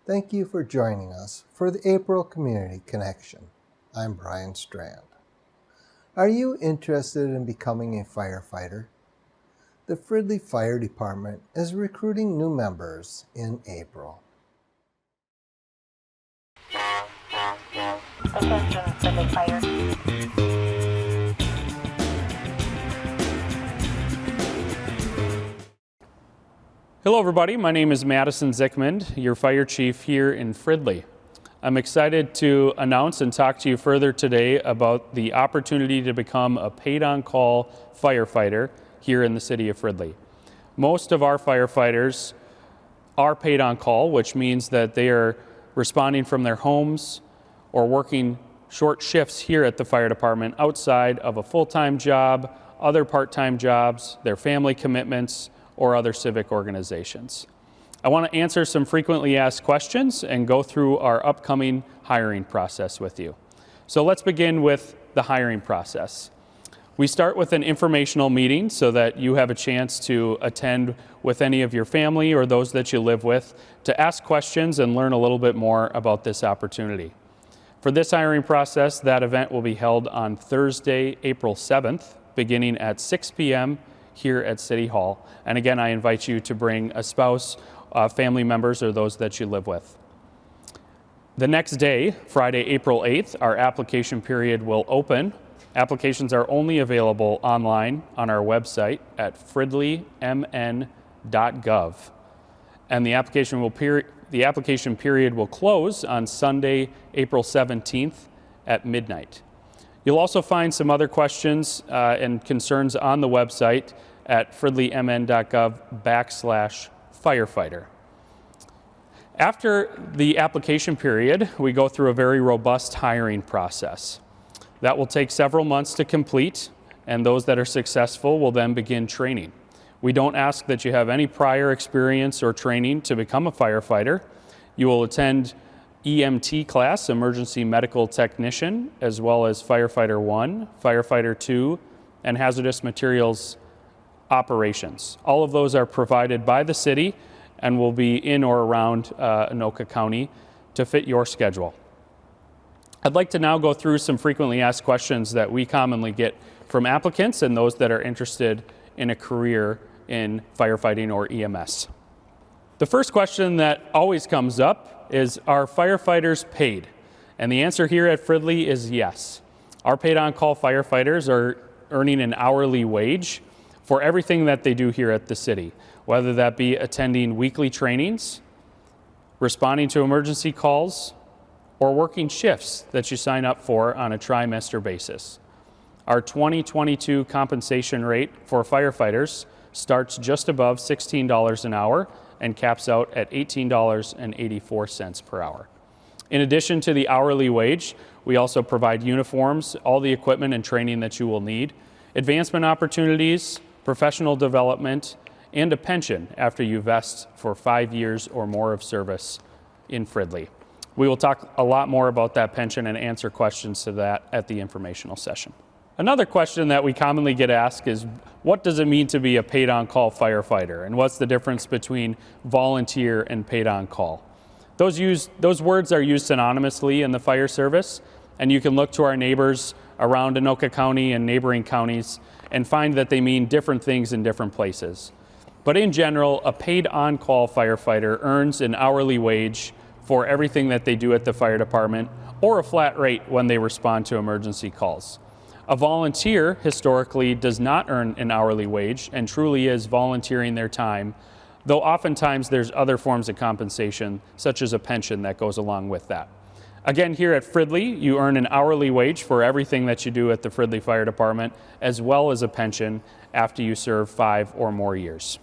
Thank you for joining us for the April Community Connection. I'm Brian Strand. Are you interested in becoming a firefighter? The Fridley Fire Department is recruiting new members in April. Attention, Fridley Fire. Hello everybody, my name is Madison Zickmund, your fire chief here in Fridley. I'm excited to announce and talk to you further today about the opportunity to become a paid-on-call firefighter here in the city of Fridley. Most of our firefighters are paid on call, which means that they are responding from their homes or working short shifts here at the fire department outside of a full-time job, other part-time jobs, their family commitments, or other civic organizations. I want to answer some frequently asked questions and go through our upcoming hiring process with you. So let's begin with the hiring process. We start with an informational meeting so that you have a chance to attend with any of your family or those that you live with to ask questions and learn a little bit more about this opportunity. For this hiring process, that event will be held on Thursday, April 7th, beginning at 6 p.m. here at City Hall. And again, I invite you to bring a spouse, family members, or those that you live with. The next day, Friday, April 8th, our application period will open. Applications are only available online on our website at fridleymn.gov. And the application period will close on Sunday, April 17th at midnight. You'll also find some other questions and concerns on the website at fridleymn.gov/firefighter. After the application period, we go through a very robust hiring process. That will take several months to complete, and those that are successful will then begin training. We don't ask that you have any prior experience or training to become a firefighter. You will attend EMT class, Emergency Medical Technician, as well as Firefighter 1, Firefighter 2, and Hazardous Materials Operations. All of those are provided by the city and will be in or around Anoka County to fit your schedule. I'd like to now go through some frequently asked questions that we commonly get from applicants and those that are interested in a career in firefighting or EMS. The first question that always comes up is, are firefighters paid? And the answer here at Fridley is yes. Our paid-on-call firefighters are earning an hourly wage for everything that they do here at the city, whether that be attending weekly trainings, responding to emergency calls, or working shifts that you sign up for on a trimester basis. Our 2022 compensation rate for firefighters starts just above $16 an hour and caps out at $18.84 per hour. In addition to the hourly wage, we also provide uniforms, all the equipment and training that you will need, advancement opportunities, professional development, and a pension after you vest for 5 years or more of service in Fridley. We will talk a lot more about that pension and answer questions to that at the informational session. Another question that we commonly get asked is, what does it mean to be a paid-on-call firefighter? And what's the difference between volunteer and paid-on-call? Those words are used synonymously in the fire service, and you can look to our neighbors around Anoka County and neighboring counties and find that they mean different things in different places. But in general, a paid-on-call firefighter earns an hourly wage for everything that they do at the fire department, or a flat rate when they respond to emergency calls. A volunteer historically does not earn an hourly wage and truly is volunteering their time, though oftentimes there's other forms of compensation, such as a pension that goes along with that. Again, here at Fridley, you earn an hourly wage for everything that you do at the Fridley Fire Department, as well as a pension after you serve 5 or more years.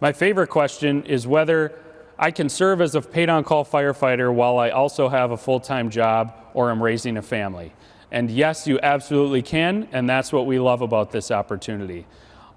My favorite question is whether I can serve as a paid-on-call firefighter while I also have a full-time job or am raising a family. And yes, you absolutely can, and that's what we love about this opportunity.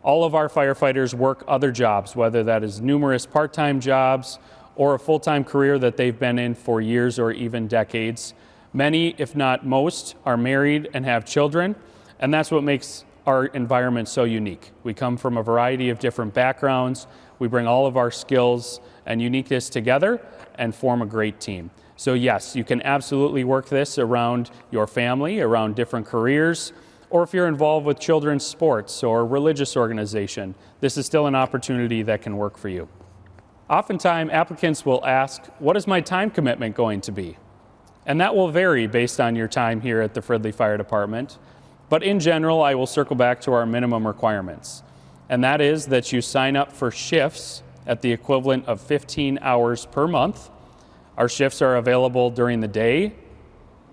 All of our firefighters work other jobs, whether that is numerous part-time jobs or a full-time career that they've been in for years or even decades. Many, if not most, are married and have children, and that's what makes our environment so unique. We come from a variety of different backgrounds. We bring all of our skills and uniqueness together and form a great team. So yes, you can absolutely work this around your family, around different careers, or if you're involved with children's sports or religious organization, this is still an opportunity that can work for you. Oftentimes, applicants will ask, what is my time commitment going to be? And that will vary based on your time here at the Fridley Fire Department. But in general, I will circle back to our minimum requirements. And that is that you sign up for shifts at the equivalent of 15 hours per month. Our shifts are available during the day,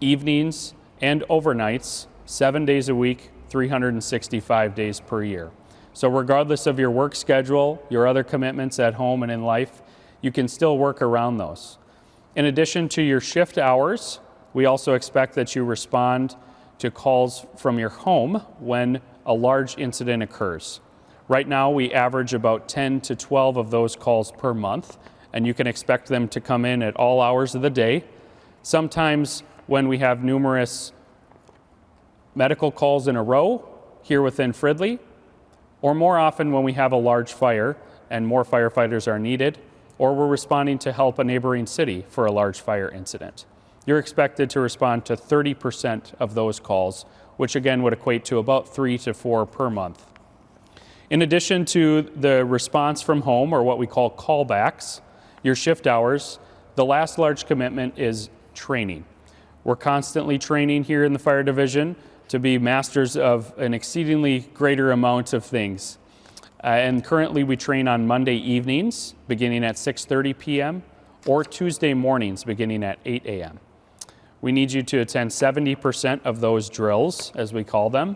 evenings, and overnights, 7 days a week, 365 days per year. So regardless of your work schedule, your other commitments at home and in life, you can still work around those. In addition to your shift hours, we also expect that you respond to calls from your home when a large incident occurs. Right now, we average about 10 to 12 of those calls per month, and you can expect them to come in at all hours of the day. Sometimes when we have numerous medical calls in a row here within Fridley, or more often when we have a large fire and more firefighters are needed, or we're responding to help a neighboring city for a large fire incident. You're expected to respond to 30% of those calls, which again would equate to about 3 to 4 per month. In addition to the response from home, or what we call callbacks, your shift hours, the last large commitment is training. We're constantly training here in the fire division to be masters of an exceedingly greater amount of things. And currently we train on Monday evenings beginning at 6:30 p.m. or Tuesday mornings beginning at 8 a.m. We need you to attend 70% of those drills, as we call them,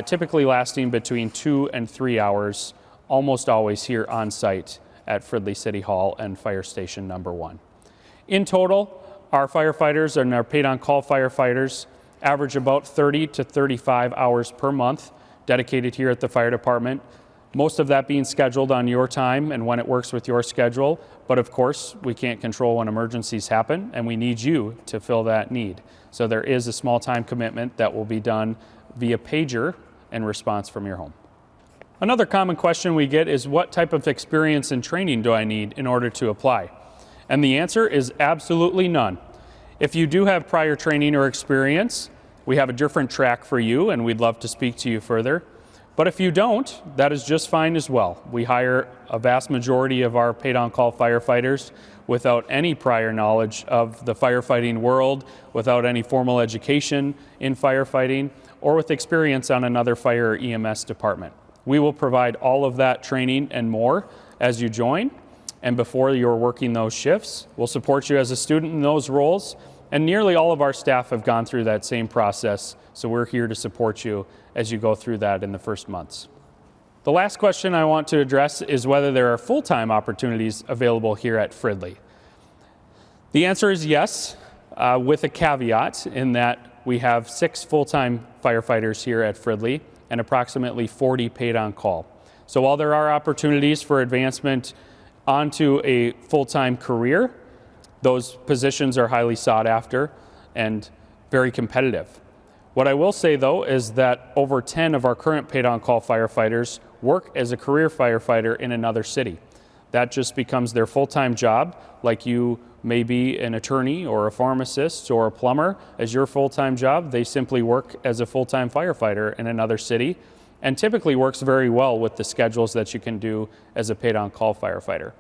typically lasting between 2 and 3 hours, almost always here on site at Fridley City Hall and Fire Station number 1. In total, our firefighters and our paid-on-call firefighters average about 30 to 35 hours per month dedicated here at the fire department, most of that being scheduled on your time and when it works with your schedule. But of course, we can't control when emergencies happen, and we need you to fill that need. So there is a small time commitment that will be done via pager in response from your home. Another common question we get is, what type of experience and training do I need in order to apply? And the answer is absolutely none. If you do have prior training or experience, we have a different track for you, and we'd love to speak to you further. But if you don't, that is just fine as well. We hire a vast majority of our paid-on-call firefighters without any prior knowledge of the firefighting world, without any formal education in firefighting, or with experience on another fire or EMS department. We will provide all of that training and more as you join, and before you're working those shifts. We'll support you as a student in those roles, and nearly all of our staff have gone through that same process, so we're here to support you as you go through that in the first months. The last question I want to address is whether there are full-time opportunities available here at Fridley. The answer is yes, with a caveat in that we have 6 full-time firefighters here at Fridley and approximately 40 paid on call. So while there are opportunities for advancement onto a full-time career, those positions are highly sought after and very competitive. What I will say though is that over 10 of our current paid on call firefighters work as a career firefighter in another city. That just becomes their full-time job, like you may be an attorney or a pharmacist or a plumber as your full-time job. They simply work as a full-time firefighter in another city, and typically works very well with the schedules that you can do as a paid-on-call firefighter.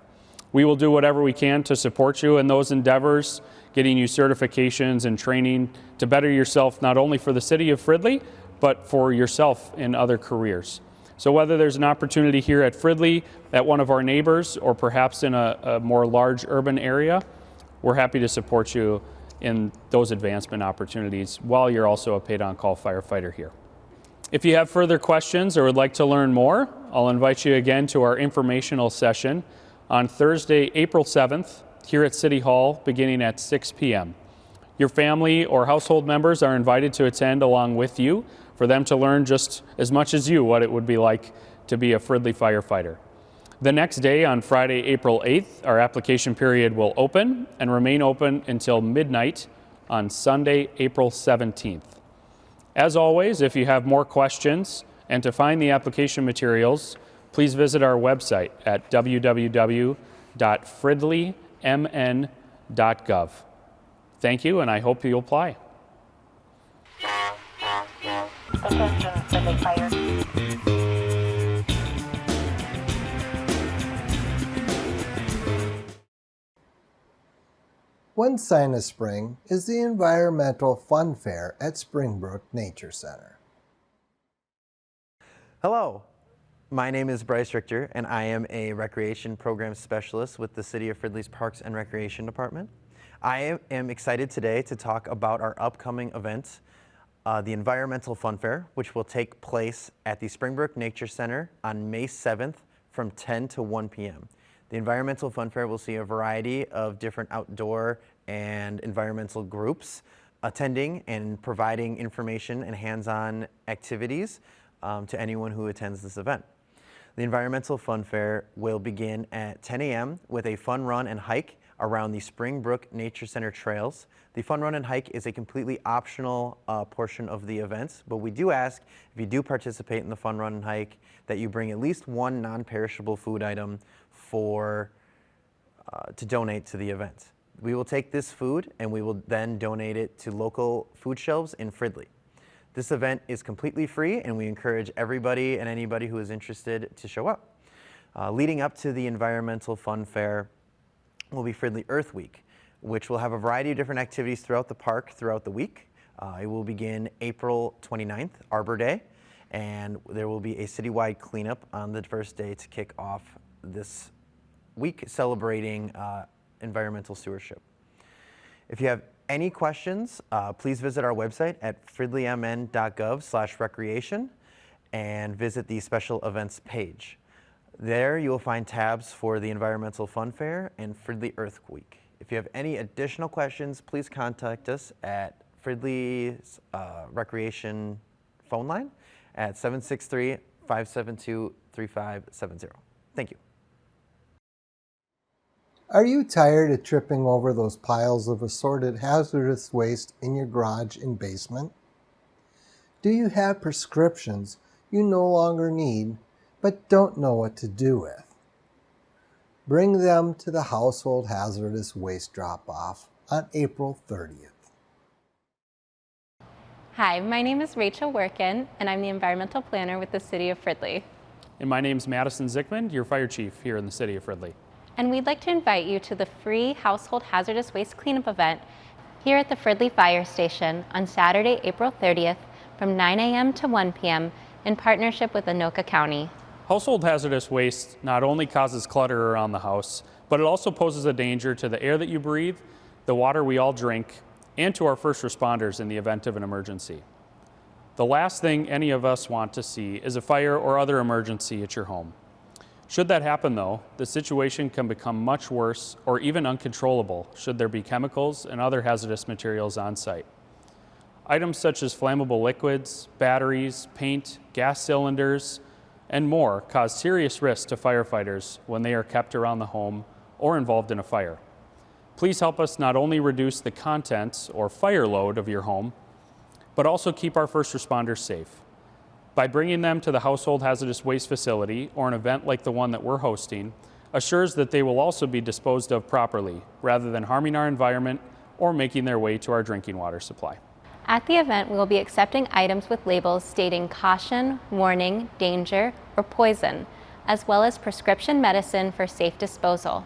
We will do whatever we can to support you in those endeavors, getting you certifications and training to better yourself not only for the city of Fridley, but for yourself in other careers. So whether there's an opportunity here at Fridley, at one of our neighbors, or perhaps in a more large urban area, we're happy to support you in those advancement opportunities while you're also a paid-on-call firefighter here. If you have further questions or would like to learn more, I'll invite you again to our informational session on Thursday, April 7th, here at City Hall, beginning at 6 p.m. Your family or household members are invited to attend along with you for them to learn just as much as you what it would be like to be a Fridley firefighter. The next day, on Friday, April 8th, our application period will open and remain open until midnight on Sunday, April 17th. As always, if you have more questions and to find the application materials, please visit our website at www.fridley.ca. www.fridleymn.gov. Thank you, and I hope you'll apply. Attention, Fridley Fire. One sign of spring is the Environmental Fun Fair at Springbrook Nature Center. Hello, my name is Bryce Richter, and I am a Recreation Program Specialist with the City of Fridley's Parks and Recreation Department. I am excited today to talk about our upcoming event, the Environmental Fun Fair, which will take place at the Springbrook Nature Center on May 7th from 10 to 1 p.m. The Environmental Fun Fair will see a variety of different outdoor and environmental groups attending and providing information and hands-on activities to anyone who attends this event. The Environmental Fun Fair will begin at 10 a.m. with a fun run and hike around the Springbrook Nature Center trails. The fun run and hike is a completely optional portion of the event, but we do ask if you do participate in the fun run and hike that you bring at least one non-perishable food item to donate to the event. We will take this food and we will then donate it to local food shelves in Fridley. This event is completely free, and we encourage everybody and anybody who is interested to show up. Leading up to the Environmental Fun Fair will be Fridley Earth Week, which will have a variety of different activities throughout the park throughout the week. It will begin April 29th, Arbor Day, and there will be a citywide cleanup on the first day to kick off this week celebrating environmental stewardship. If you have any questions, please visit our website at fridleymn.gov/recreation and visit the special events page. There you will find tabs for the Environmental Fun Fair and Fridley Earth Week. If you have any additional questions, please contact us at Fridley's Recreation phone line at 763-572-3570. Thank you. Are you tired of tripping over those piles of assorted hazardous waste in your garage and basement? Do you have prescriptions you no longer need but don't know what to do with? Bring them to the Household Hazardous Waste Drop-Off on April 30th. Hi, my name is Rachel Workin, and I'm the Environmental Planner with the City of Fridley. And my name's Madison Zickman, your Fire Chief here in the City of Fridley. And we'd like to invite you to the free Household Hazardous Waste Cleanup event here at the Fridley Fire Station on Saturday, April 30th from 9 a.m. to 1 p.m. in partnership with Anoka County. Household hazardous waste not only causes clutter around the house, but it also poses a danger to the air that you breathe, the water we all drink, and to our first responders in the event of an emergency. The last thing any of us want to see is a fire or other emergency at your home. Should that happen though, the situation can become much worse or even uncontrollable should there be chemicals and other hazardous materials on site. Items such as flammable liquids, batteries, paint, gas cylinders, and more cause serious risk to firefighters when they are kept around the home or involved in a fire. Please help us not only reduce the contents or fire load of your home, but also keep our first responders safe. By bringing them to the Household Hazardous Waste Facility or an event like the one that we're hosting assures that they will also be disposed of properly rather than harming our environment or making their way to our drinking water supply. At the event, we will be accepting items with labels stating caution, warning, danger, or poison, as well as prescription medicine for safe disposal.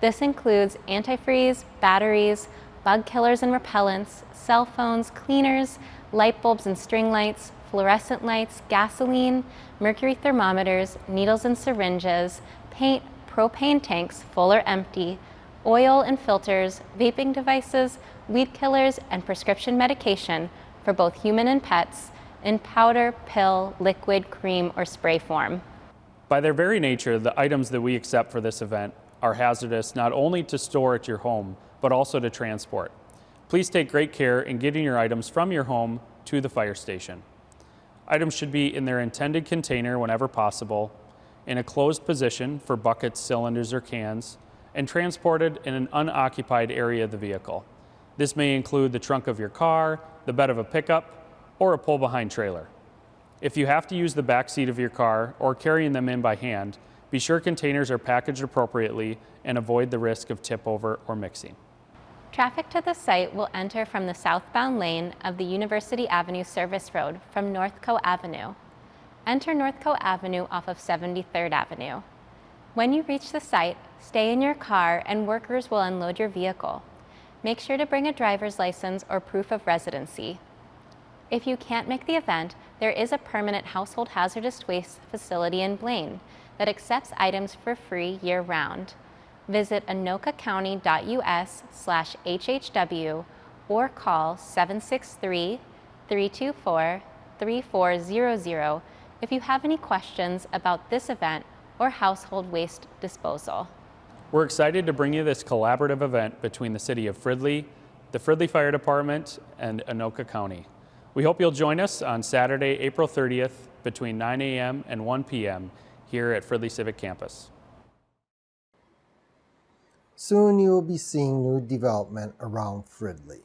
This includes antifreeze, batteries, bug killers and repellents, cell phones, cleaners, light bulbs and string lights, fluorescent lights, gasoline, mercury thermometers, needles and syringes, paint, propane tanks, full or empty, oil and filters, vaping devices, weed killers, and prescription medication for both human and pets in powder, pill, liquid, cream, or spray form. By their very nature, the items that we accept for this event are hazardous not only to store at your home, but also to transport. Please take great care in getting your items from your home to the fire station. Items should be in their intended container whenever possible, in a closed position for buckets, cylinders, or cans, and transported in an unoccupied area of the vehicle. This may include the trunk of your car, the bed of a pickup, or a pull-behind trailer. If you have to use the back seat of your car or carrying them in by hand, be Be sure containers are packaged appropriately and avoid the risk of tip over or mixing. Traffic to the site will enter from the southbound lane of the University Avenue Service Road from Northco Avenue. Enter Northco Avenue off of 73rd Avenue. When you reach the site, stay in your car and workers will unload your vehicle. Make sure to bring a driver's license or proof of residency. If you can't make the event, there is a permanent household hazardous waste facility in Blaine that accepts items for free year-round. Visit anokacounty.us/HHW or call 763-324-3400 if you have any questions about this event or household waste disposal. We're excited to bring you this collaborative event between the City of Fridley, the Fridley Fire Department, and Anoka County. We hope you'll join us on Saturday, April 30th between 9 a.m. and 1 p.m. here at Fridley Civic Campus. Soon you will be seeing new development around Fridley.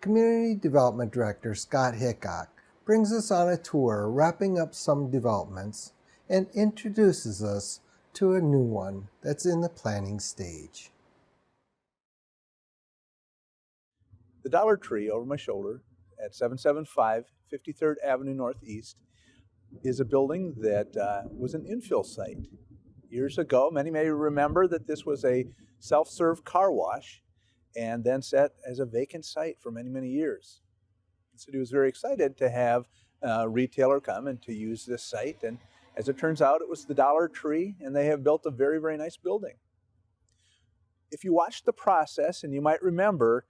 Community Development Director Scott Hickok brings us on a tour wrapping up some developments and introduces us to a new one that's in the planning stage. The Dollar Tree over my shoulder at 775 53rd Avenue Northeast is a building that was an infill site. Years ago, many may remember that this was a self-serve car wash and then sat as a vacant site for many, many years. The city was very excited to have a retailer come and to use this site, and as it turns out, it was the Dollar Tree, and they have built a very, very nice building. If you watched the process, and you might remember,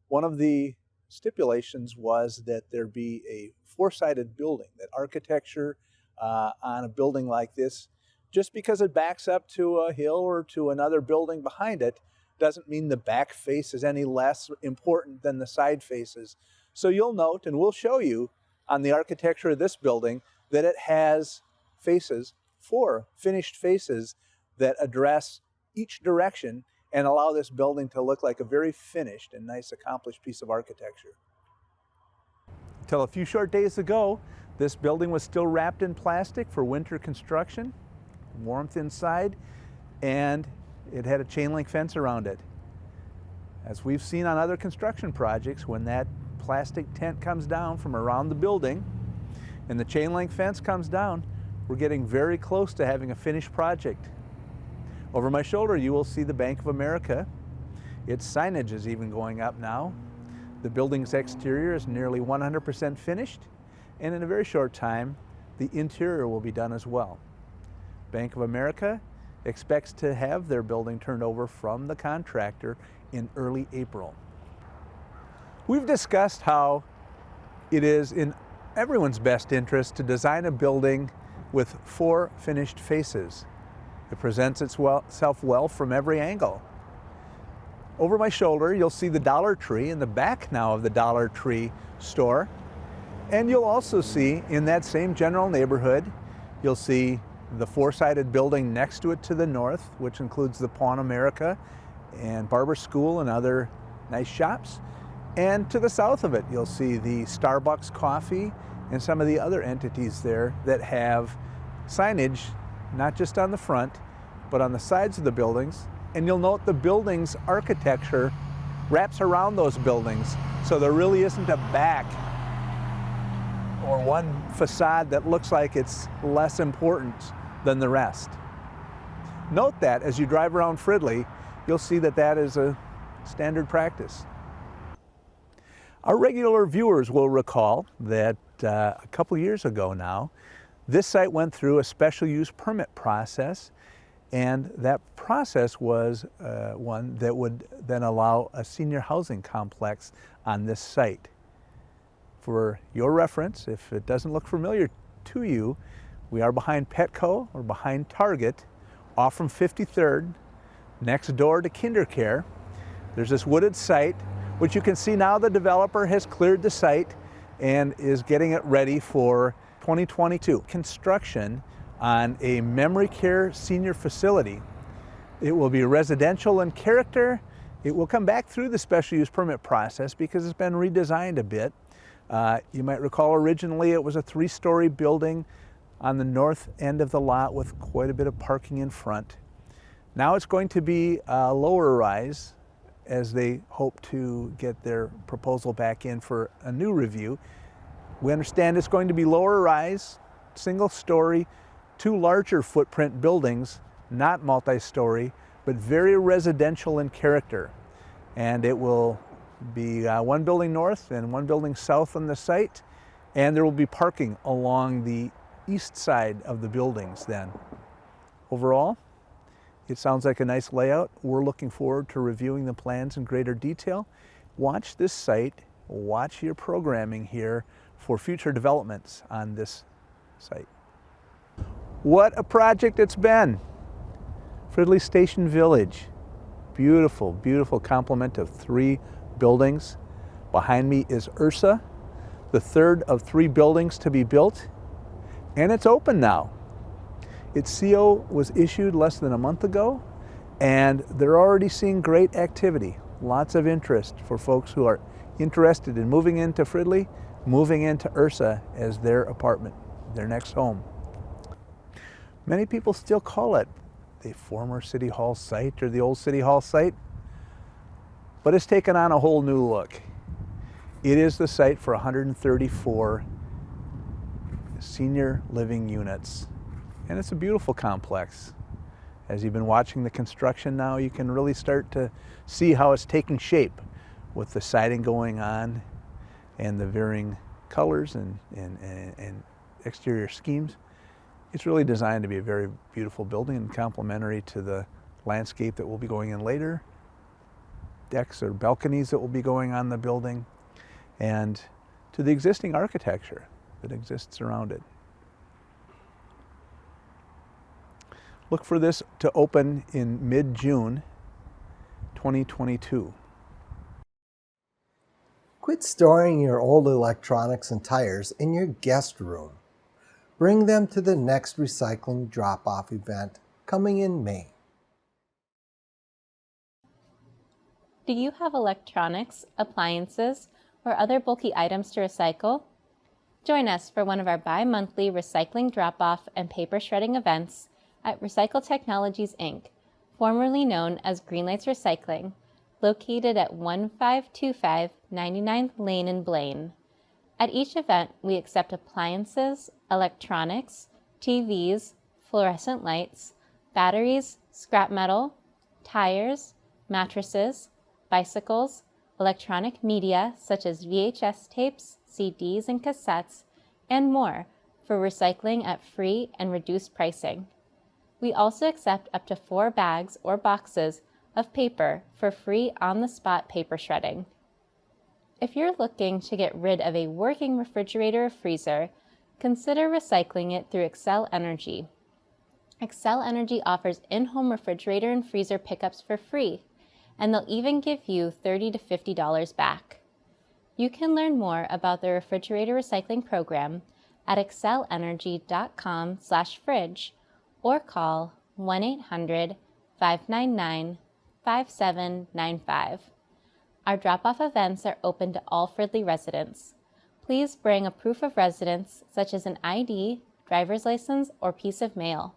one of the stipulations was that there be a four-sided building, that architecture on a building like this, just because it backs up to a hill or to another building behind it, doesn't mean the back face is any less important than the side faces. So you'll note, and we'll show you on the architecture of this building, that it has faces, four finished faces that address each direction and allow this building to look like a very finished and nice accomplished piece of architecture. Until a few short days ago, this building was still wrapped in plastic for winter construction, warmth inside, and it had a chain link fence around it. As we've seen on other construction projects, when that plastic tent comes down from around the building and the chain link fence comes down, we're getting very close to having a finished project. Over my shoulder, you will see the Bank of America. Its signage is even going up now. The building's exterior is nearly 100% finished, and in a very short time, the interior will be done as well. Bank of America expects to have their building turned over from the contractor in early April. We've discussed how it is in everyone's best interest to design a building with four finished faces. It presents itself well from every angle. Over my shoulder, you'll see the Dollar Tree in the back now of the Dollar Tree store. And you'll also see in that same general neighborhood, you'll see the four-sided building next to it to the north, which includes the Pawn America and Barber School and other nice shops. And to the south of it, you'll see the Starbucks Coffee and some of the other entities there that have signage, not just on the front, but on the sides of the buildings. And you'll note the building's architecture wraps around those buildings, so there really isn't a back or one facade that looks like it's less important than the rest. Note that as you drive around Fridley, you'll see that that is a standard practice. Our regular viewers will recall that a couple years ago now, this site went through a special use permit process, and that process was one that would then allow a senior housing complex on this site. For your reference, if it doesn't look familiar to you, we are behind Petco, or behind Target, off from 53rd, next door to KinderCare. There's this wooded site, which you can see now the developer has cleared the site and is getting it ready for 2022 construction on a memory care senior facility. It will be residential in character. It will come back through the special use permit process because it's been redesigned a bit. You might recall originally it was a 3-story building on the north end of the lot with quite a bit of parking in front. Now it's going to be a lower rise as they hope to get their proposal back in for a new review. We understand it's going to be lower rise, single story, 2 larger footprint buildings, not multi-story, but very residential in character. And it will be 1 building north and 1 building south on the site, and there will be parking along the east side of the buildings then. Overall, it sounds like a nice layout. We're looking forward to reviewing the plans in greater detail. Watch this site, watch your programming here for future developments on this site. What a project it's been. Fridley Station Village. Beautiful, beautiful complement of 3 buildings. Behind me is Ursa, the 3rd of 3 buildings to be built, and it's open now. Its CO was issued less than a month ago, and they're already seeing great activity. Lots of interest for folks who are interested in moving into Fridley, moving into Ursa as their apartment, their next home. Many people still call it the former City Hall site or the old City Hall site, but it's taken on a whole new look. It is the site for 134 senior living units, and it's a beautiful complex. As you've been watching the construction now, you can really start to see how it's taking shape with the siding going on and the varying colors and exterior schemes. It's really designed to be a very beautiful building and complementary to the landscape that will be going in later, decks or balconies that will be going on the building, and to the existing architecture that exists around it. Look for this to open in mid-June 2022. Quit storing your old electronics and tires in your guest room. Bring them to the next recycling drop-off event coming in May. Do you have electronics, appliances, or other bulky items to recycle? Join us for one of our bi-monthly recycling drop-off and paper shredding events at Recycle Technologies, Inc., formerly known as Greenlights Recycling, located at 1525 99th Lane in Blaine. At each event, we accept appliances, electronics, TVs, fluorescent lights, batteries, scrap metal, tires, mattresses, bicycles, electronic media such as VHS tapes, CDs, and cassettes, and more for recycling at free and reduced pricing. We also accept up to 4 bags or boxes of paper for free on-the-spot paper shredding. If you're looking to get rid of a working refrigerator or freezer, consider recycling it through Xcel Energy. Xcel Energy offers in-home refrigerator and freezer pickups for free, and they'll even give you $30 to $50 back. You can learn more about the refrigerator recycling program at xcelenergy.com/fridge or call 1-800-599-5795. Our drop-off events are open to all Fridley residents. Please bring a proof of residence such as an ID, driver's license, or piece of mail.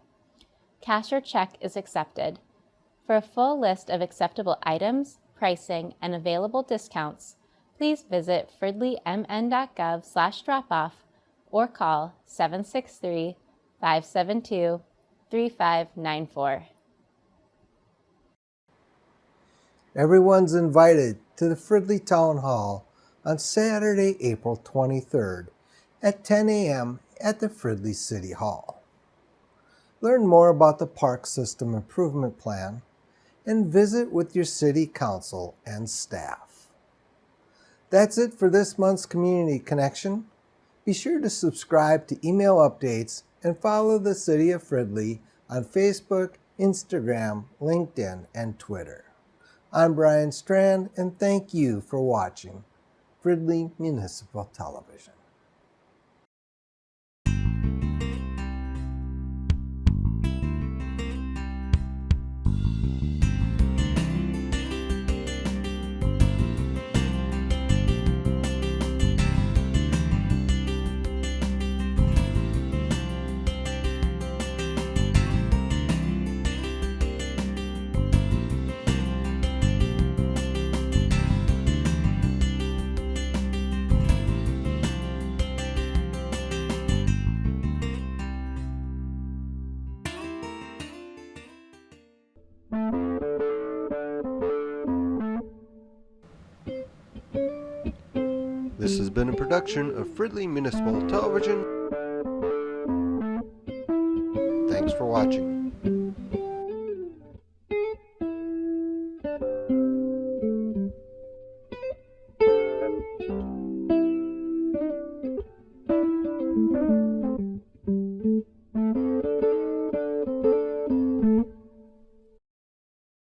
Cash or check is accepted. For a full list of acceptable items, pricing, and available discounts, please visit fridleymn.gov/dropoff or call 763-572-3594. Everyone's invited to the Fridley Town Hall on Saturday, April 23rd at 10 a.m. at the Fridley City Hall. Learn more about the Park System Improvement Plan and visit with your City Council and staff. That's it for this month's Community Connection. Be sure to subscribe to email updates and follow the City of Fridley on Facebook, Instagram, LinkedIn, and Twitter. I'm Brian Strand, and thank you for watching Fridley Municipal Television. This has been a production of Fridley Municipal Television. Thanks for watching.